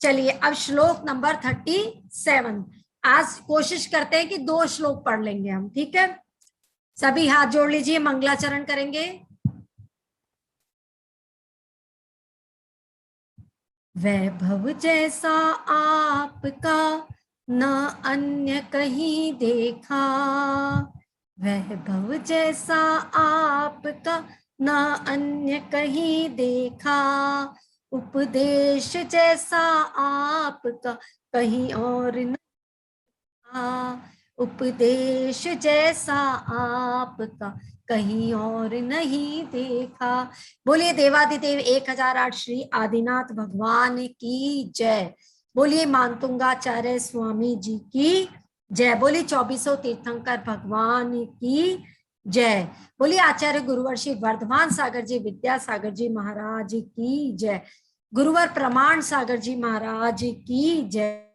चलिए अब श्लोक नंबर 37। आज कोशिश करते हैं कि 2 श्लोक पढ़ लेंगे हम, ठीक है। सभी हाथ जोड़ लीजिए, मंगलाचरण करेंगे। वैभव जैसा आपका न अन्य कहीं देखा, वैभव जैसा आपका न अन्य कहीं देखा, उपदेश जैसा आपका कहीं और न था, उपदेश जैसा आपका कहीं और नहीं देखा। बोलिए देवादिदेव 1008 श्री आदिनाथ भगवान की जय। बोलिए मानतुंगाचार्य स्वामी जी की जय। बोलिए 2400 तीर्थंकर भगवान की जय। बोलिए आचार्य गुरुवर श्री वर्धमान सागर जी विद्यासागर जी महाराज की जय। गुरुवर प्रमाण सागर जी महाराज की जय।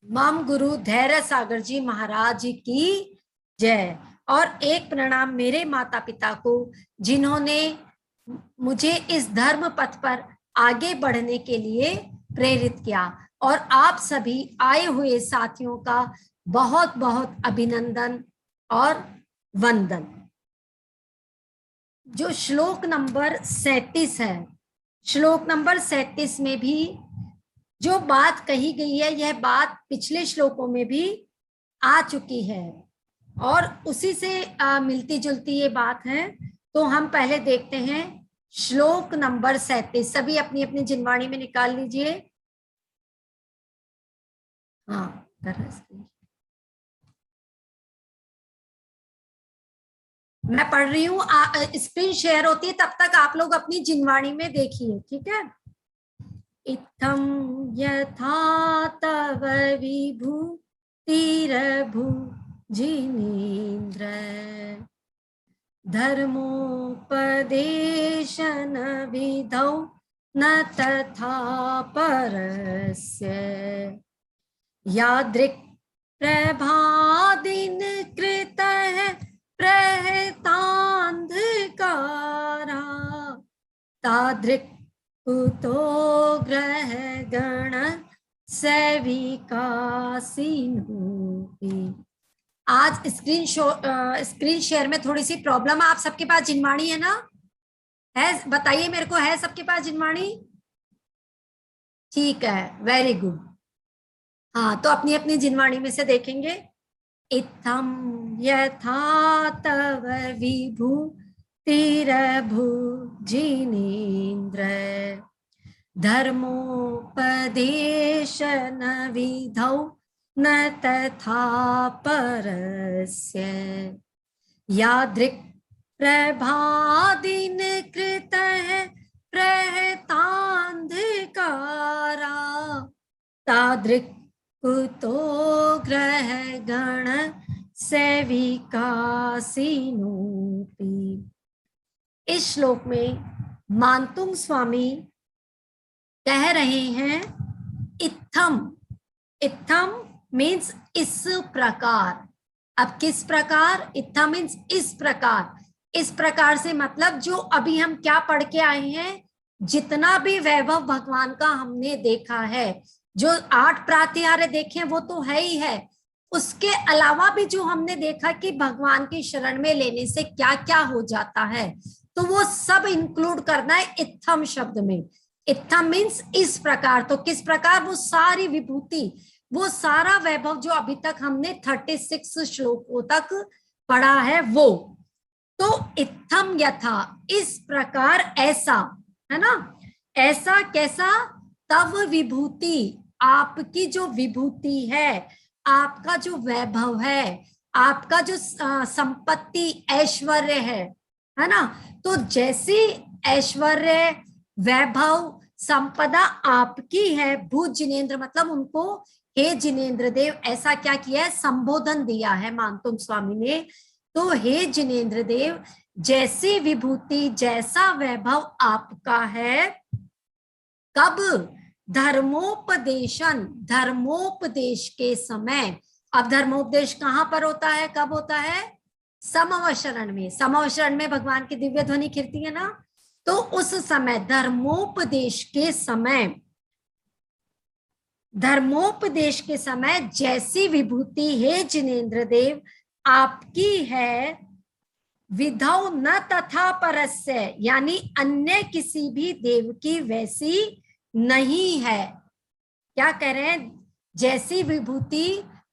मम गुरु धैर्य सागर जी महाराज की जय। और एक प्रणाम मेरे माता पिता को, जिन्होंने मुझे इस धर्म पथ पर आगे बढ़ने के लिए प्रेरित किया। और आप सभी आए हुए साथियों का बहुत बहुत अभिनंदन और वंदन। जो श्लोक नंबर 37 है, श्लोक नंबर 37 में भी जो बात कही गई है, यह बात पिछले श्लोकों में भी आ चुकी है और उसी से मिलती जुलती ये बात है। तो हम पहले देखते हैं श्लोक नंबर 37। सभी अपनी अपनी जिनवाणी में निकाल लीजिए। हाँ, मैं पढ़ रही हूँ, स्क्रीन शेयर होती है, तब तक आप लोग अपनी जिनवाणी में देखिए, ठीक है। इत्थं यथा तव विभूतिरभु जिनेन्द्र, धर्मोपदेशन विधौ न तथा परस्य, यादृक् प्रभादिन कृतः प्रहतान्धकारा, तादृक् कुतो ग्रह गण सेविकासिनोपि। आज स्क्रीन शेयर में थोड़ी सी प्रॉब्लम है। आप सबके पास जिनवाणी है ना? है, बताइए मेरे को, है सबके पास जिनवाणी? ठीक है, वेरी गुड। हाँ, तो अपनी अपनी जिनवाणी में से देखेंगे। इत्थं यथा तव विभूतिरभु जिनेन्द्र, धर्मोपदेशन विधौ न तथा परस्य, यादृक् प्रभादिन कृतः प्रहतान्धकारा, तादृक् कुतो ग्रह गण सेविकासिनोपि। इस श्लोक में मानतुंग स्वामी कह रहे हैं इत्थम। इत्थम मीन्स इस प्रकार। अब किस प्रकार? इत्थम मीन्स इस प्रकार। इस प्रकार से मतलब जो अभी हम क्या पढ़ के आए हैं, जितना भी वैभव भगवान का हमने देखा है, जो 8 प्रातिहार्य देखे वो तो है ही है, उसके अलावा भी जो हमने देखा कि भगवान की शरण में लेने से क्या क्या हो जाता है, तो वो सब इंक्लूड करना है इत्थम शब्द में। इत्थम मीन्स इस प्रकार। तो किस प्रकार? वो सारी विभूति, वो सारा वैभव जो अभी तक हमने 36 श्लोकों तक पढ़ा है वो। तो इत्थम यथा, इस प्रकार, ऐसा, है ना। ऐसा कैसा? तव विभूति, आपकी जो विभूति है, आपका जो वैभव है, आपका जो संपत्ति ऐश्वर्य है ना। तो जैसी ऐश्वर्य वैभव संपदा आपकी है, भूत जिनेन्द्र मतलब उनको हे जिनेन्द्र देव ऐसा क्या किया है? संबोधन दिया है मानतुंग स्वामी ने। तो हे जिनेन्द्र देव, जैसी विभूति जैसा वैभव आपका है, कब? धर्मोपदेशन, धर्मोपदेश के समय। अब धर्मोपदेश कहां पर होता है, कब होता है? समवशरण में। समवशरण में भगवान की दिव्य ध्वनि खिरती है ना, तो उस समय धर्मोपदेश के समय जैसी विभूति हे जिनेन्द्र देव आपकी है, विधौ न तथा परस्य, यानी अन्य किसी भी देव की वैसी नहीं है। क्या कह रहे हैं? जैसी विभूति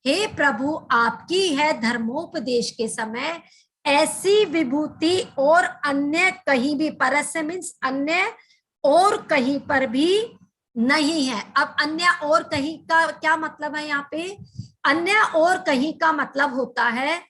हे प्रभु आपकी है धर्मोपदेश के समय, ऐसी विभूति और अन्य कहीं भी, परस्य मीन्स अन्य और कहीं पर भी नहीं है। अब अन्य और कहीं का क्या मतलब है? यहाँ पे अन्य और कहीं का मतलब होता है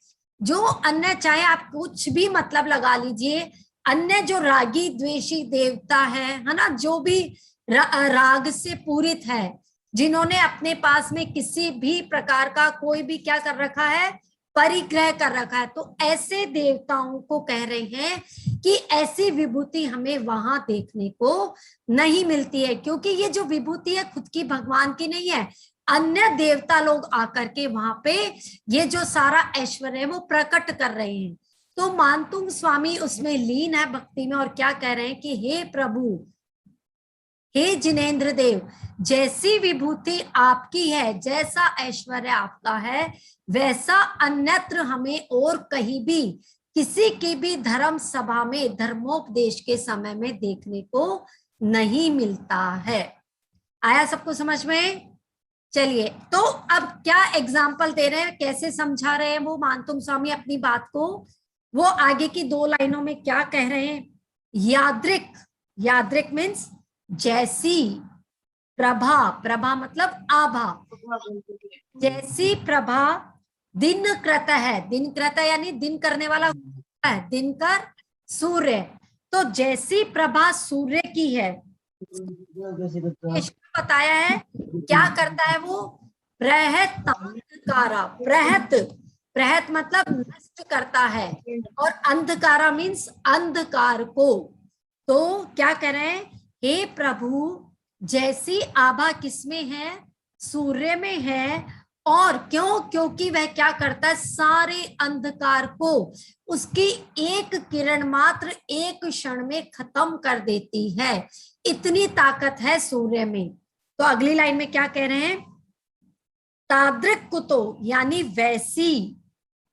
जो अन्य, चाहे आप कुछ भी मतलब लगा लीजिए, अन्य जो रागी द्वेषी देवता है ना, जो भी राग से पूरित है, जिन्होंने अपने पास में किसी भी प्रकार का कोई भी क्या कर रखा है, परिग्रह कर रखा है, तो ऐसे देवताओं को कह रहे हैं कि ऐसी विभूति हमें वहां देखने को नहीं मिलती है, क्योंकि ये जो विभूति है खुद की भगवान की नहीं है, अन्य देवता लोग आकर के वहां पे ये जो सारा ऐश्वर्य है वो प्रकट कर रहे हैं। तो मानतुंग स्वामी उसमें लीन है भक्ति में, और क्या कह रहे हैं कि हे प्रभु, हे जिनेन्द्र देव, जैसी विभूति आपकी है, जैसा ऐश्वर्य आपका है, वैसा अन्यत्र हमें और कहीं भी किसी की भी धर्म सभा में धर्मोपदेश के समय में देखने को नहीं मिलता है। आया सबको समझ में? चलिए, तो अब क्या एग्जाम्पल दे रहे हैं, कैसे समझा रहे हैं वो मानतुंग स्वामी अपनी बात को? वो आगे की 2 लाइनों में क्या कह रहे हैं? यादृक, यादृक मीन्स जैसी, प्रभा, प्रभा मतलब आभा, जैसी प्रभा दिन कृत है, दिन कृत यानी दिन करने वाला है, दिनकर सूर्य, तो जैसी प्रभा सूर्य की है, बताया है क्या करता है वो? प्रहत अंधकारा, प्रहत, प्रहत मतलब नष्ट करता है, और अंधकारा मीन्स अंधकार को। तो क्या कह रहे हैं? हे प्रभु, जैसी आभा किसमें है? सूर्य में है, और क्यों? क्योंकि वह क्या करता है? सारे अंधकार को उसकी एक किरण मात्र एक क्षण में खत्म कर देती है, इतनी ताकत है सूर्य में। तो अगली लाइन में क्या कह रहे हैं? तादृक कुतो यानी वैसी,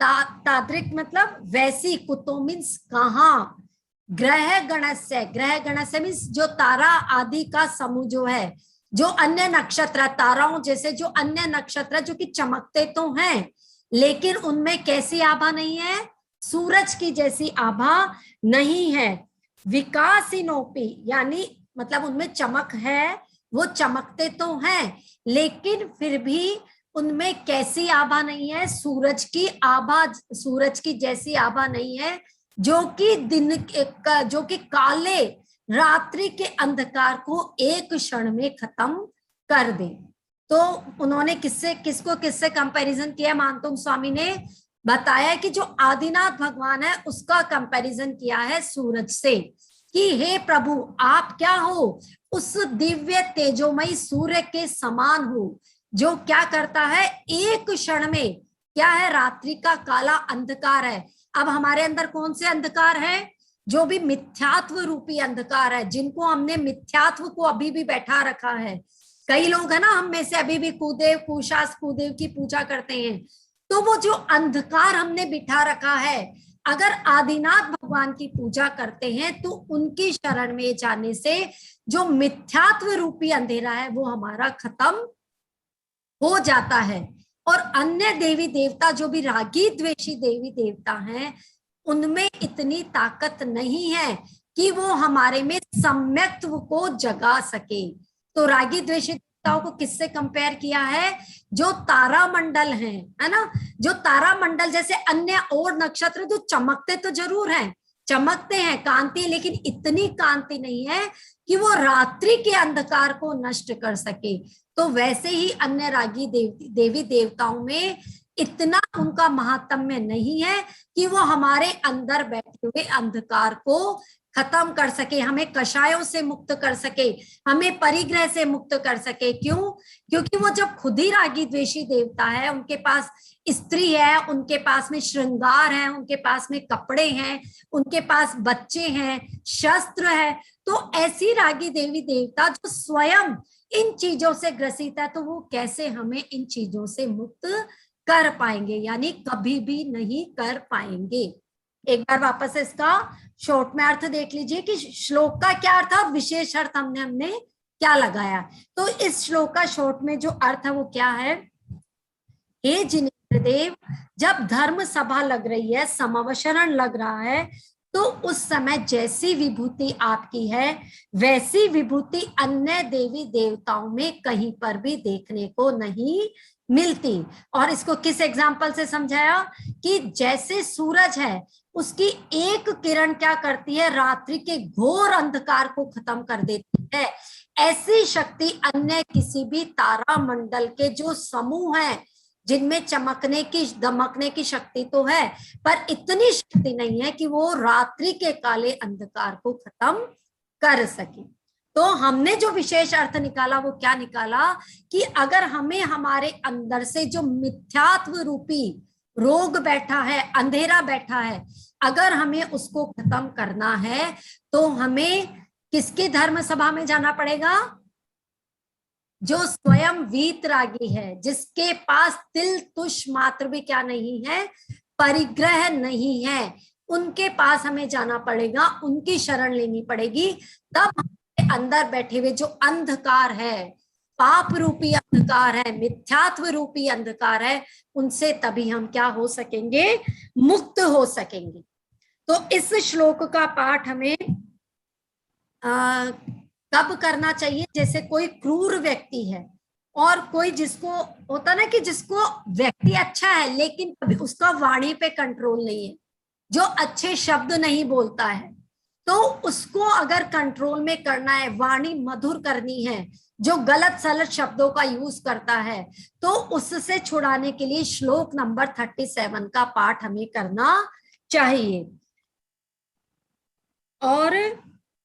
तादृक मतलब वैसी, कुतो मीन्स कहाँ, ग्रह गणस्य, ग्रह गणस्य मीन्स जो तारा आदि का समूह जो है, जो अन्य नक्षत्र, ताराओं जैसे जो अन्य नक्षत्र जो कि चमकते तो हैं, लेकिन उनमें कैसी आभा नहीं है? सूरज की जैसी आभा नहीं है। विकासिनोपि यानी मतलब उनमें चमक है, वो चमकते तो हैं, लेकिन फिर भी उनमें कैसी आभा नहीं है? सूरज की आभा, सूरज की जैसी आभा नहीं है, जो कि दिन का, जो कि काले रात्रि के अंधकार को एक क्षण में खत्म कर दे। तो उन्होंने किसको किससे कंपैरिजन किया? मानतुंग स्वामी ने बताया कि जो आदिनाथ भगवान है उसका कंपैरिजन किया है सूरज से, कि हे प्रभु आप क्या हो? उस दिव्य तेजोमयी सूर्य के समान हो, जो क्या करता है? एक क्षण में क्या है? रात्रि का काला अंधकार है। अब हमारे अंदर कौन से अंधकार है? जो भी मिथ्यात्व रूपी अंधकार है, जिनको हमने मिथ्यात्व को अभी भी बैठा रखा है। कई लोग है ना, हम में से अभी भी कुदेव, कुशास कुदेव की पूजा करते हैं, तो वो जो अंधकार हमने बिठा रखा है, अगर आदिनाथ भगवान की पूजा करते हैं तो उनकी शरण में जाने से जो मिथ्यात्व रूपी अंधेरा है वो हमारा खत्म हो जाता है। और अन्य देवी देवता जो भी रागी द्वेषी देवी देवता हैं, उनमें इतनी ताकत नहीं है कि वो हमारे में सम्यक्त्व को जगा सके। तो रागी द्वेषी देवताओं को किससे कंपेयर किया है? जो तारा मंडल है ना, जो तारा मंडल जैसे अन्य और नक्षत्र जो चमकते तो जरूर हैं, चमकते हैं, कांति, लेकिन इतनी कांति नहीं है कि वो रात्रि के अंधकार को नष्ट कर सके। तो वैसे ही अन्य रागी देवी देवताओं में इतना उनका महात्म्य नहीं है कि वो हमारे अंदर बैठे हुए अंधकार को खत्म कर सके, हमें कषायों से मुक्त कर सके, हमें परिग्रह से मुक्त कर सके। क्यों? क्योंकि वो जब खुद ही रागी द्वेषी देवता है, उनके पास स्त्री है, उनके पास में श्रृंगार है, उनके पास में कपड़े हैं, उनके पास बच्चे हैं, शस्त्र है, तो ऐसी रागी देवी देवता जो स्वयं इन चीजों से ग्रसित है, तो वो कैसे हमें इन चीजों से मुक्त कर पाएंगे? यानी कभी भी नहीं कर पाएंगे। एक बार वापस इसका शॉर्ट में अर्थ देख लीजिए कि श्लोक का क्या अर्थ है, विशेष अर्थ हमने क्या लगाया। तो इस श्लोक का शॉर्ट में जो अर्थ है वो क्या है? हे जिनेंद्र देव, जब धर्म सभा लग रही है, समवशरण लग रहा है, तो उस समय जैसी विभूति आपकी है वैसी विभूति अन्य देवी देवताओं में कहीं पर भी देखने को नहीं मिलती। और इसको किस एग्जाम्पल से समझाया कि जैसे सूरज है, उसकी एक किरण क्या करती है? रात्रि के घोर अंधकार को खत्म कर देती है। ऐसी शक्ति अन्य किसी भी तारा मंडल के जो समूह हैं, जिनमें चमकने की दमकने की शक्ति तो है, पर इतनी शक्ति नहीं है कि वो रात्रि के काले अंधकार को खत्म कर सके। तो हमने जो विशेष अर्थ निकाला वो क्या निकाला कि अगर हमें हमारे अंदर से जो मिथ्यात्व रूपी रोग बैठा है, अंधेरा बैठा है, अगर हमें उसको खत्म करना है तो हमें किसकी धर्म सभा में जाना पड़ेगा? जो स्वयं वीतरागी है, जिसके पास तिल तुष मात्र भी क्या नहीं है, परिग्रह नहीं है, उनके पास हमें जाना पड़ेगा, उनकी शरण लेनी पड़ेगी। तब हमारे अंदर बैठे हुए जो अंधकार है, पाप रूपी अंधकार है, मिथ्यात्व रूपी अंधकार है, उनसे तभी हम क्या हो सकेंगे? मुक्त हो सकेंगे। तो इस श्लोक का पाठ हमें कब करना चाहिए? जैसे कोई क्रूर व्यक्ति है और कोई जिसको होता ना कि जिसको व्यक्ति अच्छा है लेकिन कभी उसका वाणी पे कंट्रोल नहीं है, जो अच्छे शब्द नहीं बोलता है, तो उसको अगर कंट्रोल में करना है, वाणी मधुर करनी है, जो गलत सलत शब्दों का यूज करता है, तो उससे छुड़ाने के लिए श्लोक नंबर 37 का पाठ हमें करना चाहिए। और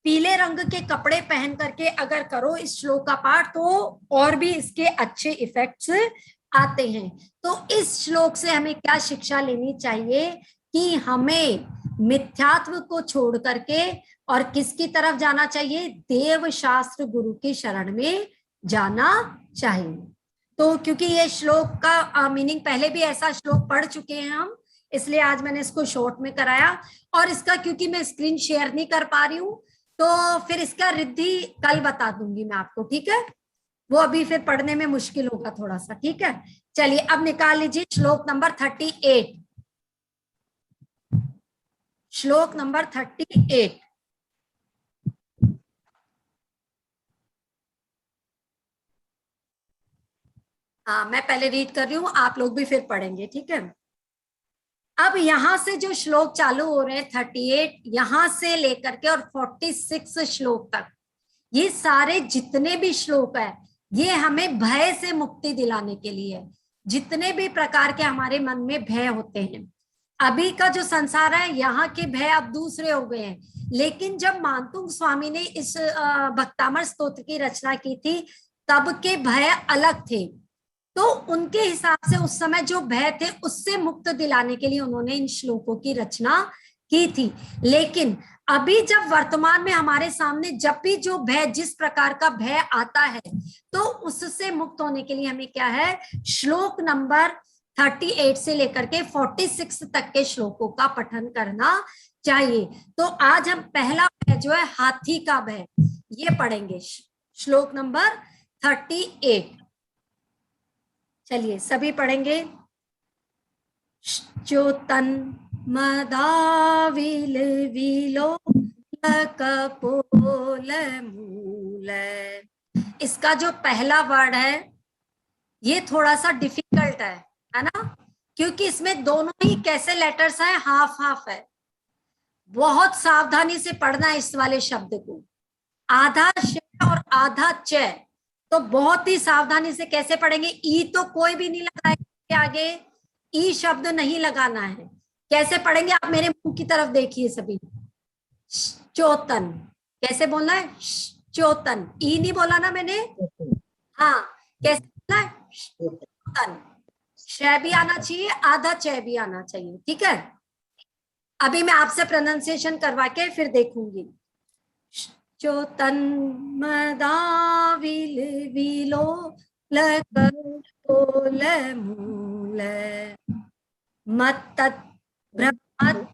पीले रंग के कपड़े पहन करके अगर करो इस श्लोक का पाठ तो और भी इसके अच्छे इफेक्ट्स आते हैं। तो इस श्लोक से हमें क्या शिक्षा लेनी चाहिए कि हमें मिथ्यात्व को छोड़ करके और किसकी तरफ जाना चाहिए? देव शास्त्र गुरु की शरण में जाना चाहिए। तो क्योंकि ये श्लोक का मीनिंग पहले भी ऐसा श्लोक पढ़ चुके हैं हम, इसलिए आज मैंने इसको शॉर्ट में कराया। और इसका क्योंकि मैं स्क्रीन शेयर नहीं कर पा रही हूँ तो फिर इसका रिद्धि कल बता दूंगी मैं आपको, ठीक है? वो अभी फिर पढ़ने में मुश्किल होगा थोड़ा सा, ठीक है? चलिए अब निकाल लीजिए श्लोक नंबर 38। श्लोक नंबर 38। हाँ, मैं पहले रीड कर रही हूँ, आप लोग भी फिर पढ़ेंगे, ठीक है? अब यहां से जो श्लोक चालू हो रहे हैं 38 यहां से लेकर के और 46 श्लोक तक, ये सारे जितने भी श्लोक है ये हमें भय से मुक्ति दिलाने के लिए है। जितने भी प्रकार के हमारे मन में भय होते हैं, अभी का जो संसार है यहाँ के भय अब दूसरे हो गए हैं, लेकिन जब मानतुंग स्वामी ने इस भक्तामर स्तोत्र की रचना की थी तब के भय अलग थे। तो उनके हिसाब से उस समय जो भय थे उससे मुक्त दिलाने के लिए उन्होंने इन श्लोकों की रचना की थी। लेकिन अभी जब वर्तमान में हमारे सामने जब भी जो भय, जिस प्रकार का भय आता है, तो उससे मुक्त होने के लिए हमें क्या है? श्लोक नंबर 38 से लेकर के 46 तक के श्लोकों का पठन करना चाहिए। तो आज हम पहला भय जो है हाथी का भय, ये पढ़ेंगे, श्लोक नंबर 38। चलिए सभी पढ़ेंगे। च्योतन मदाविल विलो कपोल मूल। इसका जो पहला वर्ड है ये थोड़ा सा डिफिकल्ट है ना? क्योंकि इसमें दोनों ही कैसे लेटर्स हैं, हाफ हाफ है। बहुत सावधानी से पढ़ना है इस वाले शब्द को, आधा श और आधा च, तो बहुत ही सावधानी से कैसे पढ़ेंगे। ई तो कोई भी नहीं लगाएगा, आगे ई शब्द नहीं लगाना है। कैसे पढ़ेंगे आप मेरे मुंह की तरफ देखिए सभी। चोतन। कैसे बोलना है? चोतन। ई नहीं बोला ना मैंने? हाँ, कैसे बोलना है? चोतन। श भी आना चाहिए, आधा च भी आना चाहिए, ठीक है। अभी मैं आपसे प्रोनाउंसिएशन करवा के फिर देखूंगी। चोतन मदाविल विलो लकोल मूल मत्तत् भ्रमत्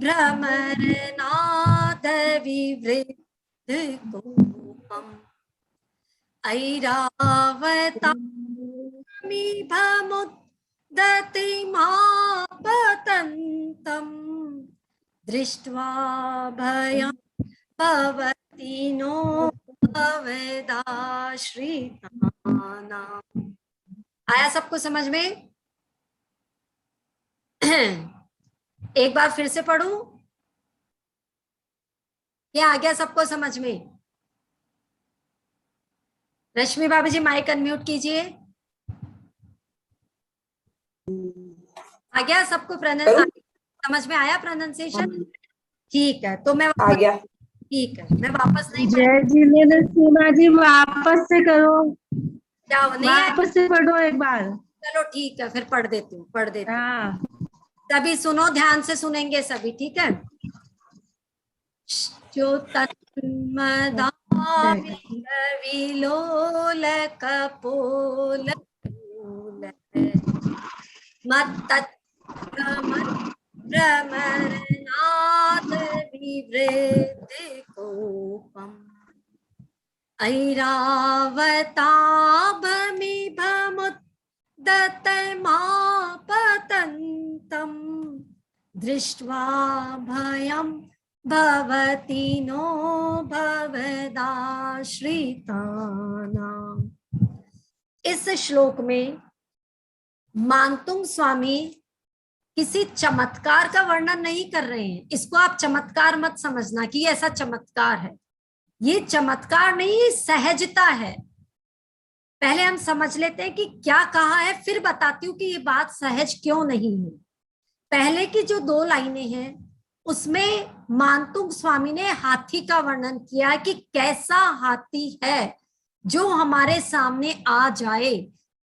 भ्रमरनाद विवृद्ध कोपम् ऐरावतामिभमुद्दति मापतन्तम् दृष्ट्वा भयं भवति नो भवेदाश्रितानाम्। आया सबको समझ में? एक बार फिर से पढ़ूं? क्या आ गया सबको समझ में? रश्मि भाभी जी माइक अनम्यूट कीजिए। आ गया सबको? समझ में आया प्रोनाउंसिएशन? ठीक है, तो मैं आ गया। ठीक है, मैं वापस नहीं जय जिनेन्द्र सीमा जी, वापस से करो, नहीं वापस से पढ़ो एक बार। चलो ठीक है, फिर पढ़ देती हूँ, पढ़ देती हूँ। हाँ, सभी सुनो, ध्यान से सुनेंगे सभी, ठीक है। जो तन्मदाविलोल कपोल मत्तत् भ्रमरनाद विवृद्ध कोपम् ऐरावताभमिभमुद्दतमापतन्तम् दृष्ट्वा भयं भवति नो भवेदाश्रितानाम्। इस श्लोक में मानतुंग स्वामी किसी चमत्कार का वर्णन नहीं कर रहे हैं। इसको आप चमत्कार मत समझना कि ये ऐसा चमत्कार है। ये चमत्कार नहीं, सहजता है। पहले हम समझ लेते हैं कि क्या कहा है, फिर बताती हूँ कि ये बात सहज क्यों नहीं है। पहले की जो 2 लाइनें हैं उसमें मानतुंग स्वामी ने हाथी का वर्णन किया है कि कैसा हाथी है जो हमारे सामने आ जाए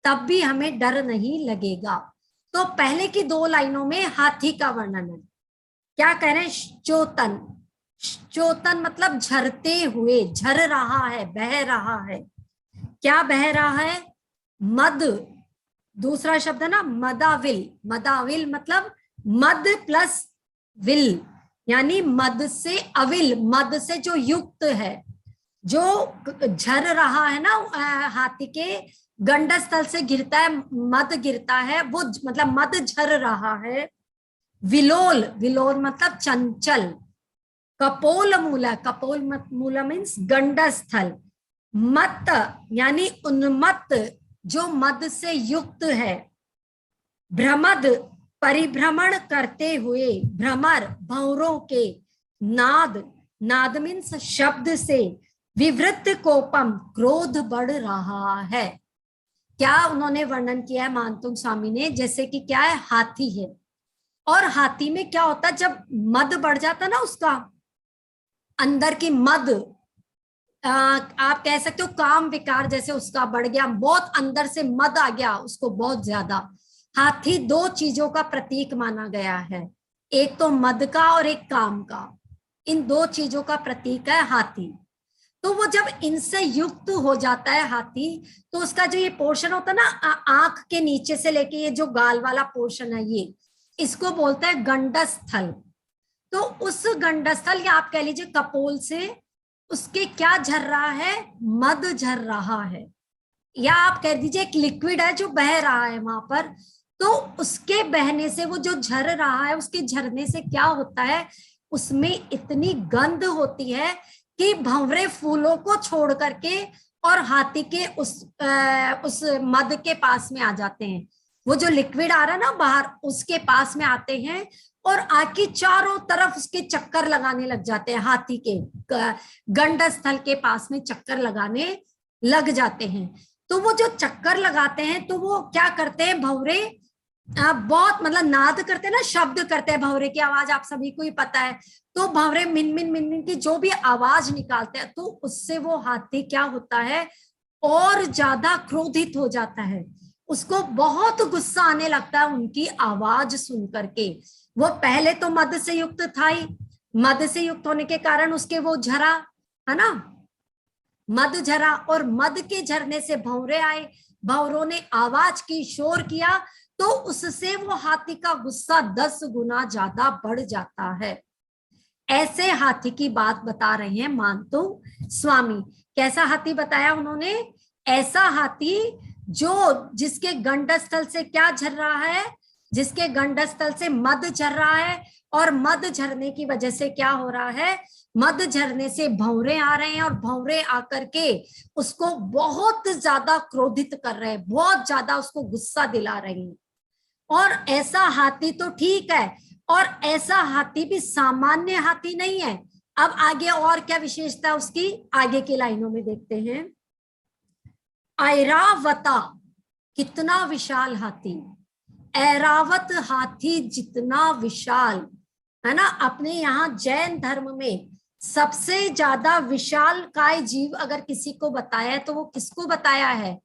तब भी हमें डर नहीं लगेगा। तो पहले की 2 लाइनों में हाथी का वर्णन है। क्या कह रहे हैं? चोतन। चोतन मतलब झरते हुए, झर रहा है, बह रहा है। क्या बह रहा है? मद। दूसरा शब्द है ना मदाविल। मदाविल मतलब मद प्लस विल, यानी मद से अविल, मद से जो युक्त है, जो झर रहा है ना, हाथी के गंडस्थल से गिरता है, मद गिरता है, वो मतलब मद झर रहा है। विलोल, विलोल मतलब चंचल। कपोल मूला, कपोल मूला मीन्स गंडस्थल। मत यानी उन्मत्त, जो मद से युक्त है। भ्रमद परिभ्रमण करते हुए, भ्रमर भंवरों के। नाद, नाद मीन्स शब्द से। विवृत्त कोपम क्रोध बढ़ रहा है। क्या उन्होंने वर्णन किया है मानतुंग स्वामी ने? जैसे कि क्या है, हाथी है और हाथी में क्या होता है, जब मद बढ़ जाता ना, उसका अंदर की मद, आप कह सकते हो काम विकार जैसे उसका बढ़ गया, बहुत अंदर से मद आ गया उसको बहुत ज्यादा। हाथी 2 चीजों का प्रतीक माना गया है, एक तो मद का और एक काम का। इन 2 चीजों का प्रतीक है हाथी। तो वो जब इनसे युक्त हो जाता है हाथी, तो उसका जो ये पोर्शन होता है ना, आंख के नीचे से लेके ये जो गाल वाला पोर्शन है, ये इसको बोलता है गंडस्थल। तो उस गंडस्थल या आप कह लीजिए कपोल से उसके क्या झर रहा है? मद झर रहा है, या आप कह दीजिए एक लिक्विड है जो बह रहा है वहां पर। तो उसके बहने से, वो जो झर रहा है, उसके झरने से क्या होता है, उसमें इतनी गंध होती है कि भंवरे फूलों को छोड़ करके और हाथी के उस मद के पास में आ जाते हैं। वो जो लिक्विड आ रहा है ना बाहर, उसके पास में आते हैं और आके चारों तरफ उसके चक्कर लगाने लग जाते हैं। हाथी के गंडस्थल के पास में चक्कर लगाने लग जाते हैं। तो वो जो चक्कर लगाते हैं, तो वो क्या करते हैं भंवरे, बहुत मतलब नाद करते हैं ना, शब्द करते हैं, भंवरे की आवाज आप सभी को ही पता है। तो भंवरे मिन मिन मिन मिन की जो भी आवाज निकालते हैं, तो उससे वो हाथी क्या होता है, और ज्यादा क्रोधित हो जाता है, उसको बहुत गुस्सा आने लगता है उनकी आवाज सुन करके। वो पहले तो मद से युक्त था ही, मद से युक्त होने के कारण उसके वो झरा, है ना, मद झरा, और मद के झरने से भंवरे आए, भंवरों ने आवाज की, शोर किया, तो उससे वो हाथी का गुस्सा 10 गुना ज्यादा बढ़ जाता है। ऐसे हाथी की बात बता रहे हैं मानतुंग स्वामी। कैसा हाथी बताया उन्होंने, ऐसा हाथी जो जिसके गंडस्थल से क्या झर रहा है, जिसके गंडस्थल से मद झर रहा है, और मद झरने की वजह से क्या हो रहा है, मद झरने से भंवरे आ रहे हैं, और भंवरे आकर के उसको बहुत ज्यादा क्रोधित कर रहे हैं, बहुत ज्यादा उसको गुस्सा दिला रहे हैं। और ऐसा हाथी तो ठीक है, और ऐसा हाथी भी सामान्य हाथी नहीं है। अब आगे और क्या विशेषता उसकी, आगे की लाइनों में देखते हैं। ऐरावता, कितना विशाल हाथी, ऐरावत हाथी जितना विशाल, है ना। अपने यहाँ जैन धर्म में सबसे ज्यादा विशाल काय जीव अगर किसी को बताया है, तो वो किसको बताया है,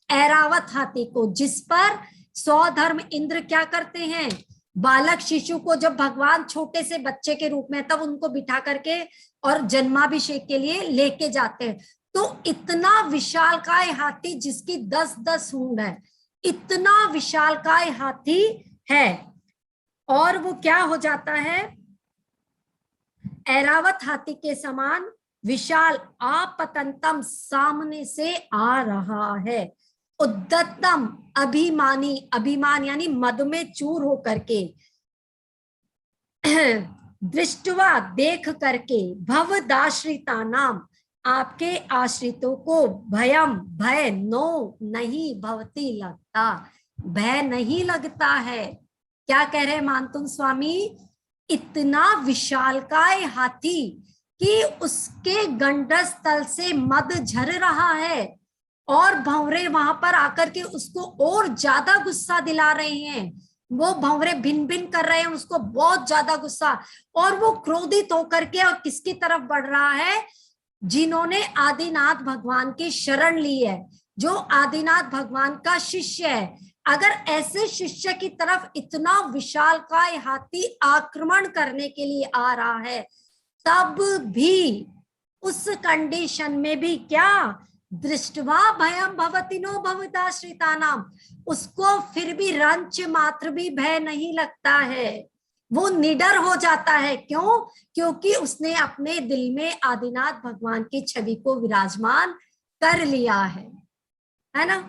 ऐरावत हाथी को, जिस पर स्वधर्म इंद्र क्या करते हैं, बालक शिशु को जब भगवान छोटे से बच्चे के रूप में, तब उनको बिठा करके और जन्माभिषेक के लिए लेके जाते हैं। तो इतना विशालकाय हाथी जिसकी 10-10 सूंड है, इतना विशालकाय हाथी है, और वो क्या हो जाता है, ऐरावत हाथी के समान विशाल, आपतंतम, सामने से आ रहा है, उद्दतम, अभिमानी, अभिमान यानी मद में चूर होकर के, दृष्टवा, देख करके, भवदाश्रिता नाम, आपके आश्रितों को, भयम, भय, नो नहीं भवती, लगता, भय नहीं लगता है। क्या कह रहे हैं मानतुंग स्वामी, इतना विशालकाय हाथी कि उसके गंडस्थल से मद झर रहा है, और भंवरे वहां पर आकर के उसको और ज्यादा गुस्सा दिला रहे हैं, वो भंवरे भिन भिन कर रहे हैं, उसको बहुत ज्यादा गुस्सा, और वो क्रोधित होकर के और किसकी तरफ बढ़ रहा है, जिन्होंने आदिनाथ भगवान की शरण ली है, जो आदिनाथ भगवान का शिष्य है। अगर ऐसे शिष्य की तरफ इतना विशालकाय हाथी आक्रमण करने के लिए आ रहा है, तब भी, उस कंडीशन में भी क्या, दृष्टवा भयम भवति नो भवदाश्रिता नाम, उसको फिर भी रंच मात्र भी भय नहीं लगता है, वो निडर हो जाता है। क्यों, क्योंकि उसने अपने दिल में आदिनाथ भगवान की छवि को विराजमान कर लिया है ना।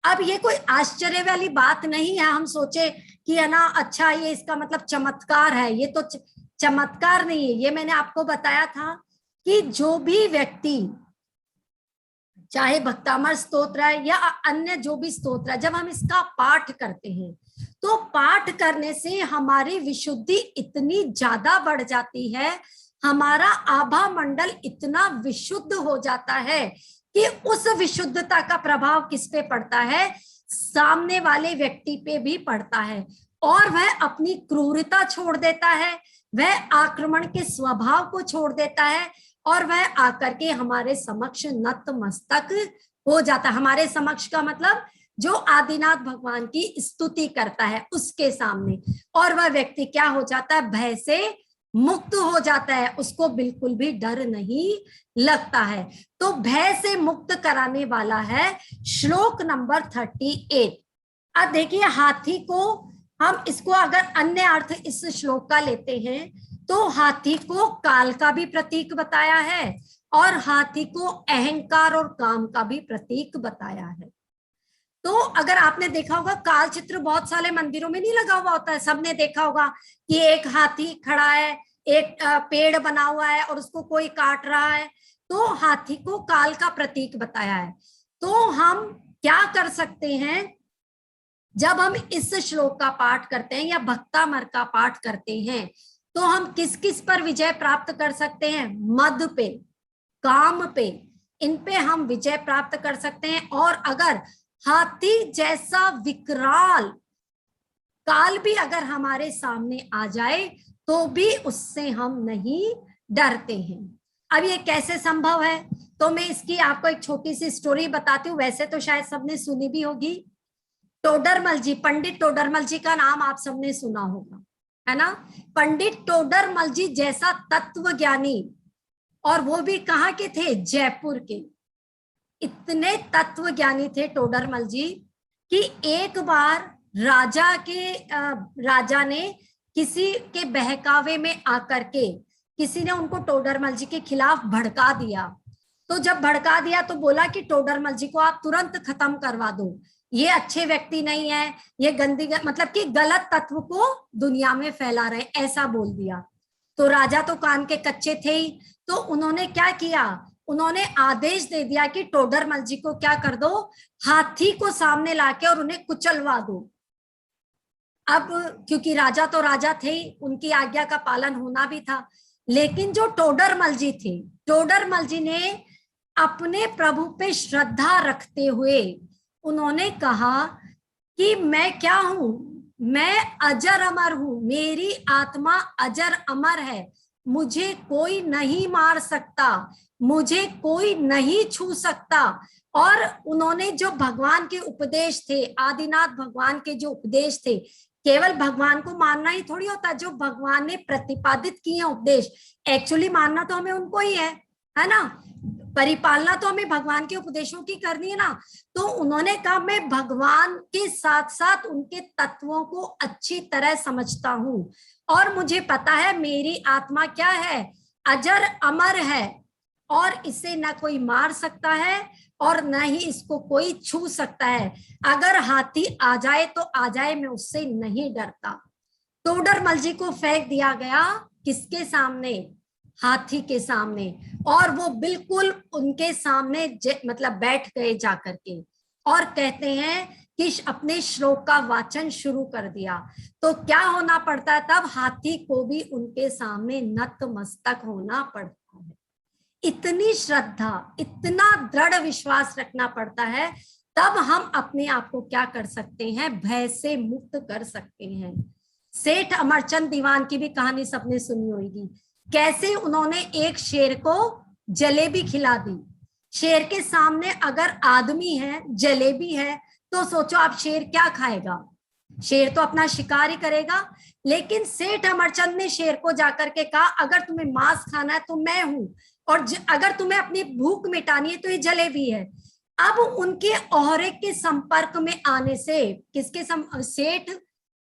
अब ये कोई आश्चर्य वाली बात नहीं है, हम सोचे कि है ना, अच्छा ये इसका मतलब चमत्कार है, ये तो चमत्कार नहीं है। ये मैंने आपको बताया था कि जो भी व्यक्ति, चाहे भक्तामर स्तोत्र है या अन्य जो भी स्तोत्र है, जब हम इसका पाठ करते हैं, तो पाठ करने से हमारी विशुद्धि इतनी ज्यादा बढ़ जाती है, हमारा आभा मंडल इतना विशुद्ध हो जाता है कि उस विशुद्धता का प्रभाव किस पे पड़ता है, सामने वाले व्यक्ति पे भी पड़ता है, और वह अपनी क्रूरता छोड़ देता है, वह आक्रमण के स्वभाव को छोड़ देता है, और वह आकर के हमारे समक्ष नतमस्तक हो जाता है। हमारे समक्ष का मतलब जो आदिनाथ भगवान की स्तुति करता है उसके सामने, और वह व्यक्ति क्या हो जाता है, भय से मुक्त हो जाता है, उसको बिल्कुल भी डर नहीं लगता है। तो भय से मुक्त कराने वाला है श्लोक नंबर 38। अब देखिए, हाथी को हम इसको अगर अन्य अर्थ इस श्लोक का लेते हैं, तो हाथी को काल का भी प्रतीक बताया है, और हाथी को अहंकार और काम का भी प्रतीक बताया है। तो अगर आपने देखा होगा, काल चित्र बहुत सारे मंदिरों में नहीं लगा हुआ होता है, सबने देखा होगा कि एक हाथी खड़ा है, एक पेड़ बना हुआ है और उसको कोई काट रहा है, तो हाथी को काल का प्रतीक बताया है। तो हम क्या कर सकते हैं, जब हम इस श्लोक का पाठ करते हैं या भक्तामर का पाठ करते हैं, तो हम किस किस पर विजय प्राप्त कर सकते हैं, मद पे, काम पे, इन पे हम विजय प्राप्त कर सकते हैं। और अगर हाथी जैसा विकराल काल भी अगर हमारे सामने आ जाए तो भी उससे हम नहीं डरते हैं। अब ये कैसे संभव है? तो मैं इसकी आपको एक छोटी सी स्टोरी बताती हूँ, वैसे तो शायद सबने सुनी भी होगी। टोडरमल जी, पंडित टोडरमल जी का नाम आप सबने सुना होगा, है ना। पंडित टोडरमल जी जैसा तत्व ज्ञानी, और वो भी कहाँ के थे? जयपुर के। इतने तत्व ज्ञानी थे टोडरमल जी कि एक बार राजा ने किसी के बहकावे में आकर के किसी ने उनको टोडरमल जी के खिलाफ भड़का दिया। तो जब भड़का दिया तो बोला कि टोडरमल जी को आप तुरंत खत्म करवा दो, ये अच्छे व्यक्ति नहीं है, ये गंदी मतलब कि गलत तत्व को दुनिया में फैला रहे, ऐसा बोल दिया। तो राजा तो कान के कच्चे थे ही, तो उन्होंने क्या किया, उन्होंने आदेश दे दिया कि टोडरमल जी को क्या कर दो, हाथी को सामने लाके और उन्हें कुचलवा दो। अब क्योंकि राजा तो राजा थे ही, उनकी आज्ञा का पालन होना भी था। लेकिन जो टोडरमल जी थे, टोडरमल जी ने अपने प्रभु पे श्रद्धा रखते हुए उन्होंने कहा कि मैं क्या हूं, मैं अजर अमर हूं, मेरी आत्मा अजर अमर है, मुझे कोई नहीं मार सकता, मुझे कोई नहीं छू सकता। और उन्होंने जो भगवान के उपदेश थे, आदिनाथ भगवान के जो उपदेश थे, केवल भगवान को मानना ही थोड़ी होता, जो भगवान ने प्रतिपादित किए उपदेश एक्चुअली मानना तो हमें उनको ही है ना। परिपालना तो हमें भगवान के उपदेशों की करनी है ना। तो उन्होंने कहा मैं भगवान के साथ साथ उनके तत्वों को अच्छी तरह समझता हूं, और मुझे पता है मेरी आत्मा क्या है, अजर अमर है, और इसे ना कोई मार सकता है और न ही इसको कोई छू सकता है। अगर हाथी आ जाए तो आ जाए, मैं उससे नहीं डरता। टोडरमल जी को फेंक दिया गया, किसके सामने? हाथी के सामने। और वो बिल्कुल उनके सामने मतलब बैठ गए जाकर के, और कहते हैं कि अपने श्लोक का वाचन शुरू कर दिया। तो क्या होना पड़ता है तब? हाथी को भी उनके सामने नतमस्तक होना पड़ता है। इतनी श्रद्धा, इतना दृढ़ विश्वास रखना पड़ता है, तब हम अपने आप को क्या कर सकते हैं? भय से मुक्त कर सकते हैं। सेठ अमरचंद दीवान की भी कहानी सबने सुनी होगी, कैसे उन्होंने एक शेर को जलेबी खिला दी। शेर के सामने अगर आदमी है, जलेबी है, तो सोचो आप शेर क्या खाएगा? शेर तो अपना शिकार ही करेगा। लेकिन सेठ अमरचंद ने शेर को जाकर के कहा अगर तुम्हें मांस खाना है तो मैं हूं, और अगर तुम्हें अपनी भूख मिटानी है तो ये जलेबी है। अब उनके ओहरे के संपर्क में आने से, किसके सेठ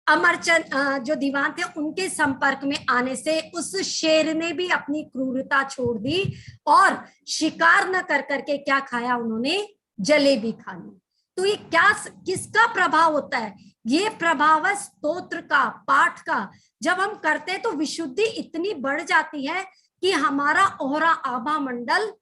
अमरचंद जो दीवान थे उनके संपर्क में आने से उस शेर ने भी अपनी क्रूरता छोड़ दी और शिकार न कर करके क्या खाया? उन्होंने जलेबी खा ली। तो ये क्या, किसका प्रभाव होता है? ये प्रभाव स्तोत्र का, पाठ का। जब हम करते हैं तो विशुद्धि इतनी बढ़ जाती है कि हमारा ओहरा आभा मंडल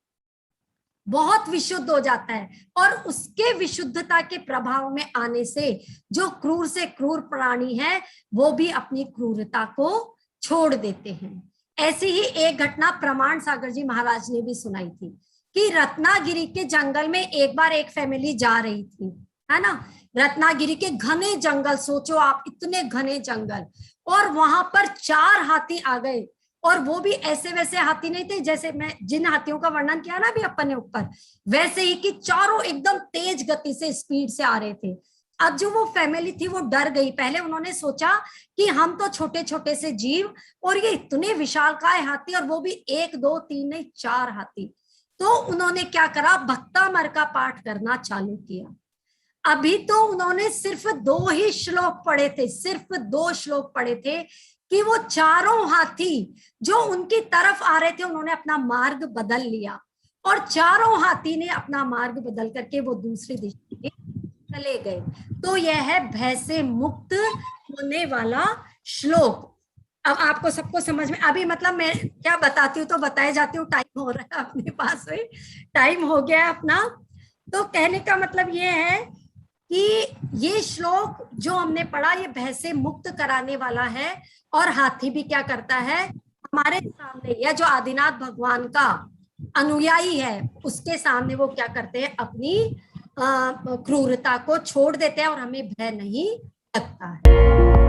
बहुत विशुद्ध हो जाता है, और उसके विशुद्धता के प्रभाव में आने से जो क्रूर से क्रूर प्राणी है वो भी अपनी क्रूरता को छोड़ देते हैं। ऐसी ही एक घटना प्रमाण सागर जी महाराज ने भी सुनाई थी कि रत्नागिरी के जंगल में एक बार एक फैमिली जा रही थी, है ना। रत्नागिरी के घने जंगल, सोचो आप, इतने घने जंगल, और वहां पर 4 हाथी आ गए। और वो भी ऐसे वैसे हाथी नहीं थे, जैसे मैं जिन हाथियों का वर्णन किया ना अभी अपन ने ऊपर, वैसे ही कि चारों एकदम तेज गति से, स्पीड से आ रहे थे। अब जो वो फैमिली थी वो डर गई। पहले उन्होंने सोचा कि हम तो छोटे छोटे से जीव और ये इतने विशालकाय हाथी, और वो भी 1 2 3 नहीं 4 हाथी। तो उन्होंने क्या करा? भक्तामर का पाठ करना चालू किया। अभी तो उन्होंने सिर्फ 2 ही श्लोक पढ़े थे, सिर्फ 2 श्लोक पढ़े थे कि वो चारों हाथी जो उनकी तरफ आ रहे थे उन्होंने अपना मार्ग बदल लिया, और चारों हाथी ने अपना मार्ग बदल करके वो दूसरी दिशा में चले गए। तो यह है भय से मुक्त होने वाला श्लोक। अब आपको सबको समझ में, अभी मतलब मैं क्या बताती हूँ तो बताए जाती हूँ, टाइम हो रहा है अपने पास में, टाइम हो गया अपना। तो कहने का मतलब ये है कि ये श्लोक जो हमने पढ़ा ये भय से मुक्त कराने वाला है। और हाथी भी क्या करता है? हमारे सामने, या जो आदिनाथ भगवान का अनुयायी है उसके सामने वो क्या करते हैं? अपनी क्रूरता को छोड़ देते हैं और हमें भय नहीं लगता है।